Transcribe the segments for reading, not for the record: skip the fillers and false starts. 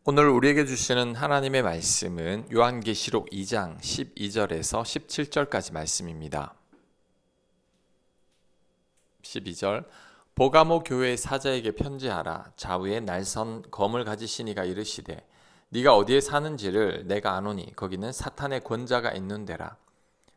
오늘 우리에게 주시는 하나님의 말씀은 요한계시록 2장 12절에서 17절까지 말씀입니다. 12절 보가모 교회의 사자에게 편지하라. 좌우에 날선 검을 가지신 이가 이르시되 네가 어디에 사는지를 내가 아노니 거기는 사탄의 권자가 있는 데라.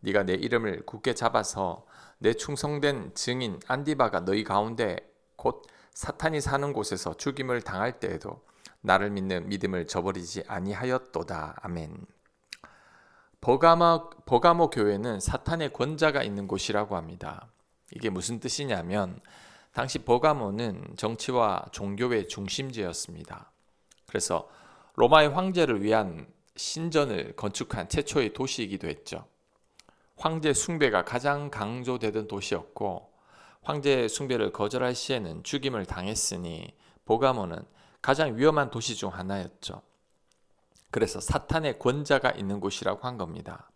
네가 내 이름을 굳게 잡아서 내 충성된 증인 안디바가 너희 가운데 곧 사탄이 사는 곳에서 죽임을 당할 때에도 나를 믿는 믿음을 저버리지 아니하였도다. 아멘. 버가모 교회는 사탄의 권자가 있는 곳이라고 합니다. 이게 무슨 뜻이냐면 당시 버가모는 정치와 종교의 중심지였습니다. 그래서 로마의 황제를 위한 신전을 건축한 최초의 도시이기도 했죠. 황제 숭배가 가장 강조되던 도시였고 황제 숭배를 거절할 시에는 죽임을 당했으니 버가모는 가장 위험한 도시 중 하나였죠. 그래서 사탄의 권자가 있는 곳이라고 한 겁니다.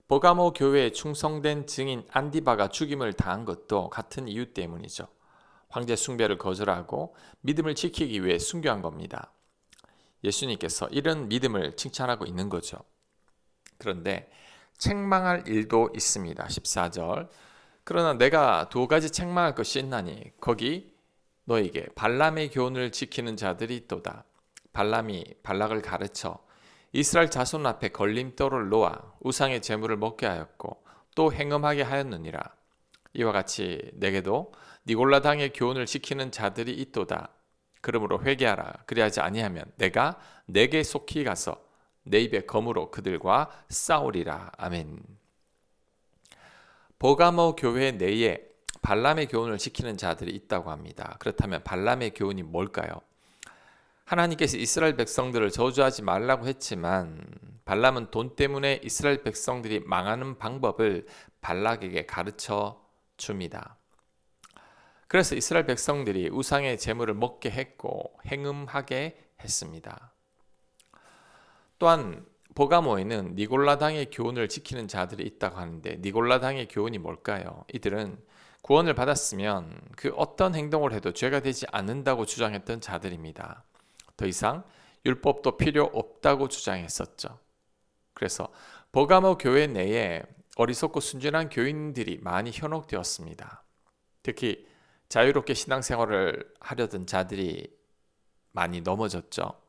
버가모 교회에 충성된 증인 안디바가 죽임을 당한 것도 같은 이유 때문이죠. 황제 숭배를 거절하고 믿음을 지키기 위해 순교한 겁니다. 예수님께서 이런 믿음을 칭찬하고 있는 거죠. 그런데 책망할 일도 있습니다. 14절 그러나 내가 두 가지 책망할 것이 있나니 거기 너에게 발람의 교훈을 지키는 자들이 있도다. 발람이 발락을 가르쳐 이스라엘 자손 앞에 걸림돌을 놓아 우상의 제물을 먹게 하였고 또 행음하게 하였느니라. 이와 같이 내게도 니골라당의 교훈을 지키는 자들이 있도다. 그러므로 회개하라. 그리하지 아니하면 내가 내게 속히 가서 내 입에 검으로 그들과 싸우리라. 아멘. 버가모 교회 내에 발람의 교훈을 지키는 자들이 있다고 합니다. 그렇다면 발람의 교훈이 뭘까요? 하나님께서 이스라엘 백성들을 저주하지 말라고 했지만 발람은 돈 때문에 이스라엘 백성들이 망하는 방법을 발락에게 가르쳐 줍니다. 그래서 이스라엘 백성들이 우상의 제물을 먹게 했고 행음하게 했습니다. 또한 버가모에는 니골라당의 교훈을 지키는 자들이 있다고 하는데 니골라당의 교훈이 뭘까요? 이들은 구원을 받았으면 그 어떤 행동을 해도 죄가 되지 않는다고 주장했던 자들입니다. 더 이상 율법도 필요 없다고 주장했었죠. 그래서 버가모 교회 내에 어리석고 순진한 교인들이 많이 현혹되었습니다. 특히 자유롭게 신앙생활을 하려던 자들이 많이 넘어졌죠.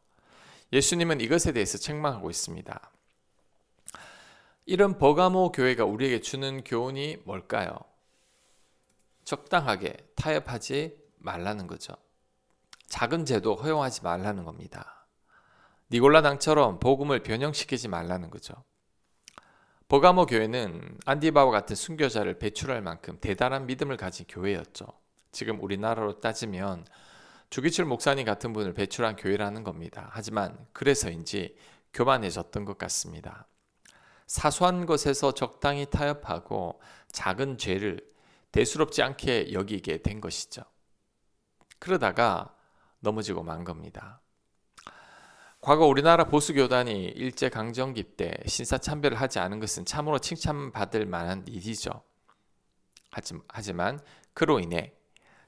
예수님은 이것에 대해서 책망하고 있습니다. 이런 버가모 교회가 우리에게 주는 교훈이 뭘까요? 적당하게 타협하지 말라는 거죠. 작은 죄도 허용하지 말라는 겁니다. 니골라당처럼 복음을 변형시키지 말라는 거죠. 버가모 교회는 안디바와 같은 순교자를 배출할 만큼 대단한 믿음을 가진 교회였죠. 지금 우리나라로 따지면 주기철 목사님 같은 분을 배출한 교회라는 겁니다. 하지만 그래서인지 교만해졌던 것 같습니다. 사소한 것에서 적당히 타협하고 작은 죄를 대수롭지 않게 여기게 된 것이죠. 그러다가 넘어지고 만 겁니다. 과거 우리나라 보수교단이 일제강점기 때 신사참배를 하지 않은 것은 참으로 칭찬받을 만한 일이죠. 하지만 그로 인해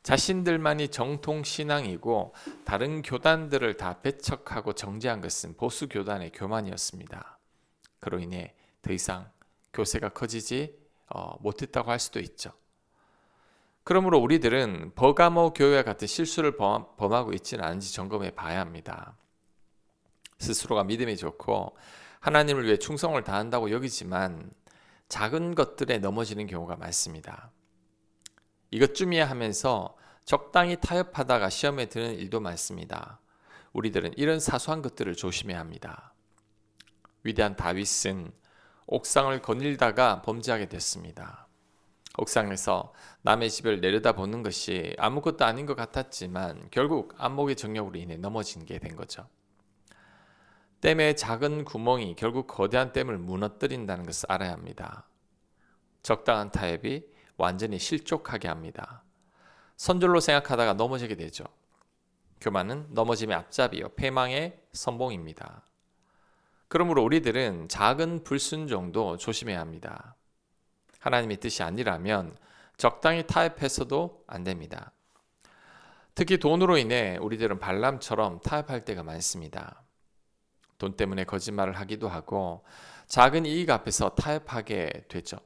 자신들만이 정통신앙이고 다른 교단들을 다 배척하고 정죄한 것은 보수교단의 교만이었습니다. 그로 인해 더 이상 교세가 커지지 못했다고 할 수도 있죠. 그러므로 우리들은 버가모 교회와 같은 실수를 범하고 있지는 않은지 점검해 봐야 합니다. 스스로가 믿음이 좋고 하나님을 위해 충성을 다한다고 여기지만 작은 것들에 넘어지는 경우가 많습니다. 이것쯤이야 하면서 적당히 타협하다가 시험에 드는 일도 많습니다. 우리들은 이런 사소한 것들을 조심해야 합니다. 위대한 다윗은 옥상을 거닐다가 범죄하게 됐습니다. 옥상에서 남의 집을 내려다보는 것이 아무것도 아닌 것 같았지만 결국 안목의 정욕으로 인해 넘어진 게 된 거죠. 댐의 작은 구멍이 결국 거대한 댐을 무너뜨린다는 것을 알아야 합니다. 적당한 타협이 완전히 실족하게 합니다. 선줄로 생각하다가 넘어지게 되죠. 교만은 넘어짐의 앞잡이요 패망의 선봉입니다. 그러므로 우리들은 작은 불순종도 조심해야 합니다. 하나님의 뜻이 아니라면 적당히 타협해서도 안 됩니다. 특히 돈으로 인해 우리들은 발람처럼 타협할 때가 많습니다. 돈 때문에 거짓말을 하기도 하고 작은 이익 앞에서 타협하게 되죠.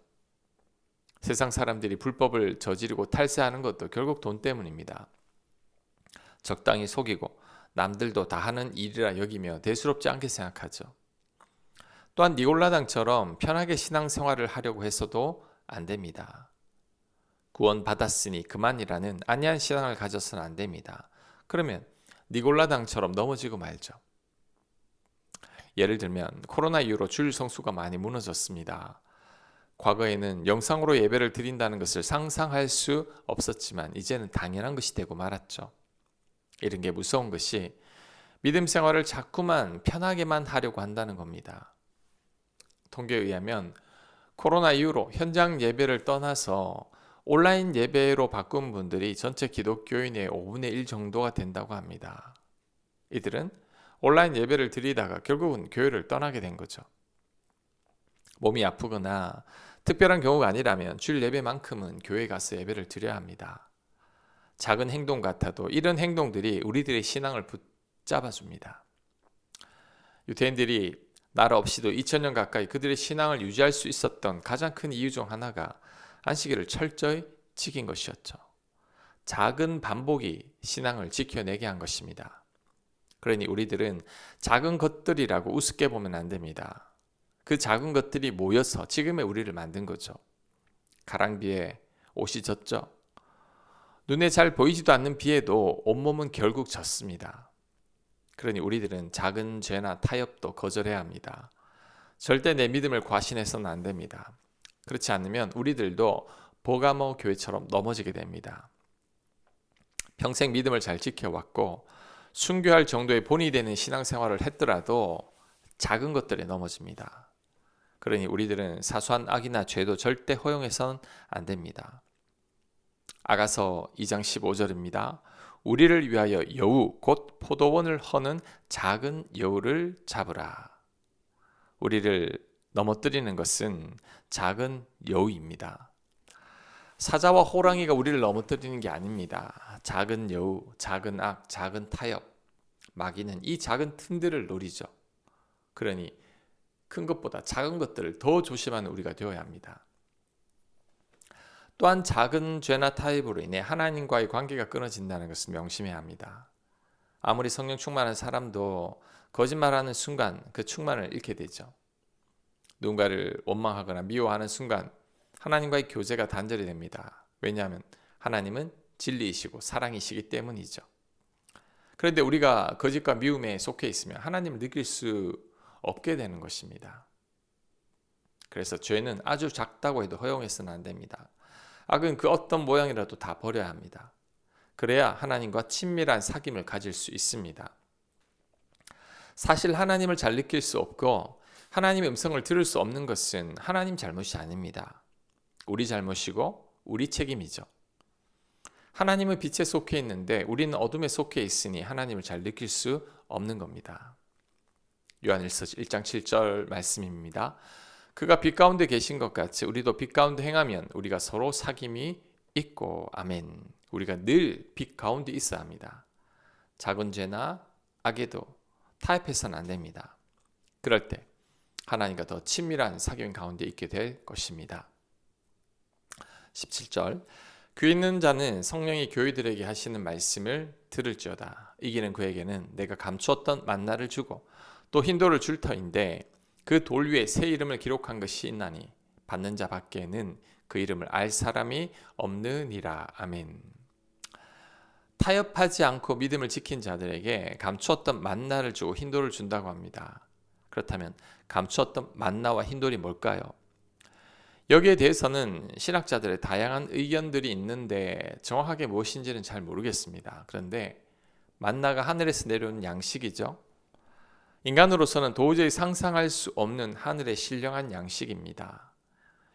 세상 사람들이 불법을 저지르고 탈세하는 것도 결국 돈 때문입니다. 적당히 속이고 남들도 다 하는 일이라 여기며 대수롭지 않게 생각하죠. 또한 니골라당처럼 편하게 신앙생활을 하려고 했어도 안 됩니다. 구원 받았으니 그만이라는 안이한 신앙을 가져서는 안 됩니다. 그러면 니골라당처럼 넘어지고 말죠. 예를 들면 코로나 이후로 주일 성수가 많이 무너졌습니다. 과거에는 영상으로 예배를 드린다는 것을 상상할 수 없었지만 이제는 당연한 것이 되고 말았죠. 이런 게 무서운 것이 믿음 생활을 자꾸만 편하게만 하려고 한다는 겁니다. 통계에 의하면 코로나 이후로 현장 예배를 떠나서 온라인 예배로 바꾼 분들이 전체 기독교인의 5분의 1 정도가 된다고 합니다. 이들은 온라인 예배를 드리다가 결국은 교회를 떠나게 된 거죠. 몸이 아프거나 특별한 경우가 아니라면 주일 예배만큼은 교회에 가서 예배를 드려야 합니다. 작은 행동 같아도 이런 행동들이 우리들의 신앙을 붙잡아줍니다. 유대인들이 나라 없이도 2000년 가까이 그들의 신앙을 유지할 수 있었던 가장 큰 이유 중 하나가 안식일을 철저히 지킨 것이었죠. 작은 반복이 신앙을 지켜내게 한 것입니다. 그러니 우리들은 작은 것들이라고 우습게 보면 안 됩니다. 그 작은 것들이 모여서 지금의 우리를 만든 거죠. 가랑비에 옷이 젖죠. 눈에 잘 보이지도 않는 비에도 온몸은 결국 젖습니다. 그러니 우리들은 작은 죄나 타협도 거절해야 합니다. 절대 내 믿음을 과신해서는 안 됩니다. 그렇지 않으면 우리들도 버가모 교회처럼 넘어지게 됩니다. 평생 믿음을 잘 지켜왔고 순교할 정도의 본이 되는 신앙생활을 했더라도 작은 것들에 넘어집니다. 그러니 우리들은 사소한 악이나 죄도 절대 허용해서는 안 됩니다. 아가서 2장 15절입니다. 우리를 위하여 여우 곧 포도원을 허는 작은 여우를 잡으라. 우리를 넘어뜨리는 것은 작은 여우입니다. 사자와 호랑이가 우리를 넘어뜨리는 게 아닙니다. 작은 여우, 작은 악, 작은 타협, 마귀는 이 작은 틈들을 노리죠. 그러니 큰 것보다 작은 것들을 더 조심하는 우리가 되어야 합니다. 또한 작은 죄나 타협으로 인해 하나님과의 관계가 끊어진다는 것을 명심해야 합니다. 아무리 성령 충만한 사람도 거짓말하는 순간 그 충만을 잃게 되죠. 누군가를 원망하거나 미워하는 순간 하나님과의 교제가 단절이 됩니다. 왜냐하면 하나님은 진리이시고 사랑이시기 때문이죠. 그런데 우리가 거짓과 미움에 속해 있으면 하나님을 느낄 수 없게 되는 것입니다. 그래서 죄는 아주 작다고 해도 허용해서는 안 됩니다. 악은 그 어떤 모양이라도 다 버려야 합니다. 그래야 하나님과 친밀한 사귐을 가질 수 있습니다. 사실 하나님을 잘 느낄 수 없고 하나님의 음성을 들을 수 없는 것은 하나님 잘못이 아닙니다. 우리 잘못이고 우리 책임이죠. 하나님은 빛에 속해 있는데 우리는 어둠에 속해 있으니 하나님을 잘 느낄 수 없는 겁니다. 요한일서 1장 7절 말씀입니다. 그가 빛 가운데 계신 것 같이 우리도 빛 가운데 행하면 우리가 서로 사귐이 있고 아멘. 우리가 늘 빛 가운데 있어야 합니다. 작은 죄나 악에도 타협해서는 안 됩니다. 그럴 때 하나님과 더 친밀한 사귐 가운데 있게 될 것입니다. 17절 귀 있는 자는 성령이 교회들에게 하시는 말씀을 들을지어다. 이기는 그에게는 내가 감추었던 만나를 주고 또 흰돌을 줄 터인데 그 돌 위에 새 이름을 기록한 것이 있나니 받는 자 밖에는 그 이름을 알 사람이 없느니라. 아멘. 타협하지 않고 믿음을 지킨 자들에게 감추었던 만나를 주고 흰돌을 준다고 합니다. 그렇다면 감추었던 만나와 흰돌이 뭘까요? 여기에 대해서는 신학자들의 다양한 의견들이 있는데 정확하게 무엇인지는 잘 모르겠습니다. 그런데 만나가 하늘에서 내려온 양식이죠. 인간으로서는 도저히 상상할 수 없는 하늘의 신령한 양식입니다.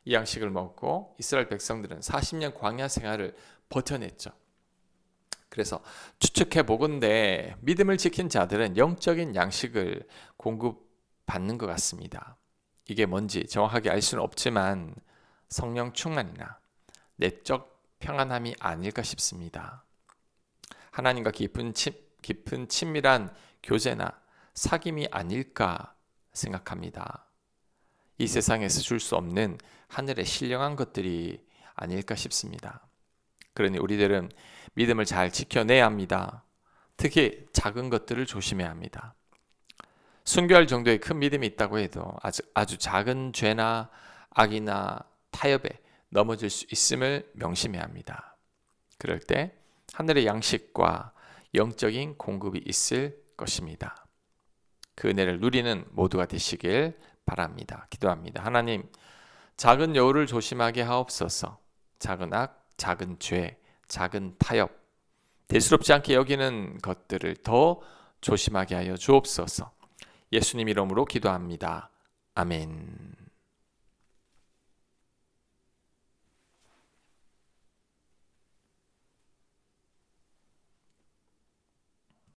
이 양식을 먹고 이스라엘 백성들은 40년 광야 생활을 버텨냈죠. 그래서 추측해 보건대 믿음을 지킨 자들은 영적인 양식을 공급받는 것 같습니다. 이게 뭔지 정확하게 알 수는 없지만 성령 충만이나 내적 평안함이 아닐까 싶습니다. 하나님과 깊은 친밀한 교제나 사귐이 아닐까 생각합니다. 이 세상에서 줄 수 없는 하늘의 신령한 것들이 아닐까 싶습니다. 그러니 우리들은 믿음을 잘 지켜내야 합니다. 특히 작은 것들을 조심해야 합니다. 순교할 정도의 큰 믿음이 있다고 해도 아주 작은 죄나 악이나 타협에 넘어질 수 있음을 명심해야 합니다. 그럴 때 하늘의 양식과 영적인 공급이 있을 것입니다. 그 은혜를 누리는 모두가 되시길 바랍니다. 기도합니다. 하나님, 작은 여우를 조심하게 하옵소서. 작은 악, 작은 죄, 작은 타협, 대수롭지 않게 여기는 것들을 더 조심하게 하여 주옵소서. 예수님 이름으로 기도합니다. 아멘.